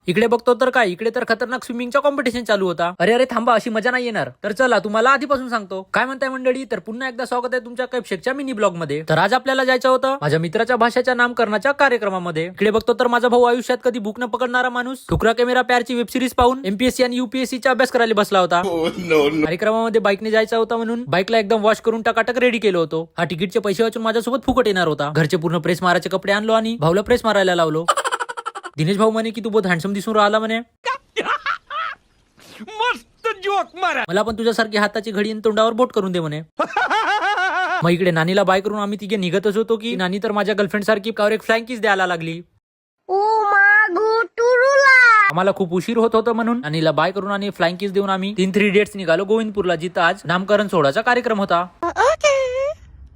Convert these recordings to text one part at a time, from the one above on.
इकडे बघतो तर काय, इकडे तर खतरनाक स्विमिंगचा कॉम्पिटिशन चालू होता. अरे अरे थांबा, अशी मजा नाही येणार. तर चला तुम्हाला आधीपासून सांगतो. काय म्हणताय मंडळी, तर पुन्हा एकदा स्वागत आहे तुमच्या कैफशेकच्या मिनी ब्लॉग मध्ये. तर आज आपल्याला जायचं होतं माझ्या मित्राच्या भाषेच्या नामकरणाच्या कार्यक्रमामध्ये. इकडे बघतो तर माझा भाऊ आयुष्यात कधी बुक न पकडणारा माणूस ठुकरा के मेरा प्यारची वेब सिरीज पाहून एमपीएससी आणि युपीएससीचा अभ्यास करायला बसला होता. कार्यक्रमामध्ये बाईकने जायचा होता म्हणून बाईकला एकदम वॉश करून टकाटक रेडी केलं होतं. हा तिकीटचे पैसे वाचून माझ्यासोबत फुकट येणार होता. घरचे पूर्ण प्रेस मारायचे कपडे आणलो आणि भाऊला प्रेस मारायला लावलो. दिनेश भाऊ म्हणे की तू बहुत हँडसम दिसून राहिला म्हणे. मस्त जोक मारा. मला पण तुझ्यासारखी हाताची घडी आणि तोंडावर बोट करून दे म्हणे. मग इकडे नानीला बाय करून आम्ही तिघे निघतच होतो की नानी तर माझ्या गर्लफ्रेंड सारखी कावर एक फ्लाइंग किस द्यायला लागली. आम्हाला खूप उशीर होत होतं म्हणून नानीला बाय करून आणि फ्लाइंग किस देऊन आम्ही 3 डेट्स निघालो गोविंदपूरला, जिथं आज नामकरण सोहळ्याचा कार्यक्रम होता.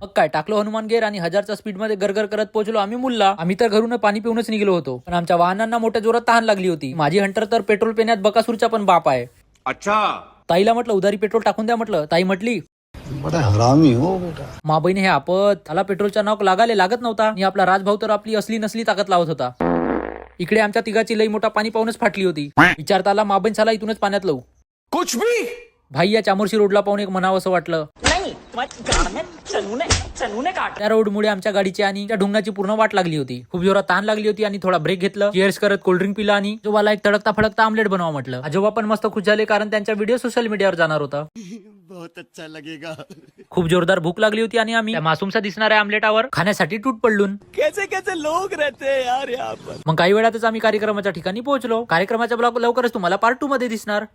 मग काय टाकलो हनुमान गेर आणि 1000च्या स्पीड मध्ये गरगर करत पोहोचलो आम्ही मुल्ला. आम्ही तर घरून पाणी पिऊनच निघलो होतो, पण आमच्या वाहनांना मोठ्या जोरात तहान लागली होती. माझी हंटर तर पेट्रोल पिण्यात बकासूरचा पण बाप आहे. अच्छा. ताईला म्हटलं उधारी पेट्रोल टाकून द्या म्हटलं. ताई म्हटली बड़ा हरामी हो बेटा. मा बहिणी हे आपत. त्याला पेट्रोलचा नॉक लागाले लागत नव्हता आणि आपला राजभाऊ तर आपली असली नसली ताकद लावत होता. इकडे आमच्या तिघाची लई मोठा पाणी पाहूनच फाटली होती. विचारताला मा बहीण साला इथूनच पाण्यात लावू. कुछ भी. भाई या चामोर्शी रोडला पाहून एक म्हणावं असं वाटलं. त्या रोडमुळे आमच्या गाडीची आणि त्या ढुंगणाची पूर्ण वाट लागली होती. खूप जोरात ताण लागली होती आणि थोडा ब्रेक घेतलं, चिअर्स करत कोल्ड्रिंक पिला आणि आजोबाला एक तडकता फडकता आमलेट बनवा म्हटलं. आजोबा पण मस्त खुश झाले कारण त्यांचा व्हिडिओ सोशल मीडियावर जाणार होता. बहुत अच्छा लगेगा. खूप जोरदार भूक लागली होती आणि आम्ही त्या मासूमसा दिसणाऱ्या आमलेटावर खाण्यासाठी तूट पडलून. कैसे कैसे लोग रहते हैं यार यहाँ पर. मग काही वेळातच आम्ही कार्यक्रमाच्या ठिकाणी पोहोचलो. कार्यक्रमाचा ब्लॉग लवकरच तुम्हाला पार्ट 2 मध्ये दिसणार.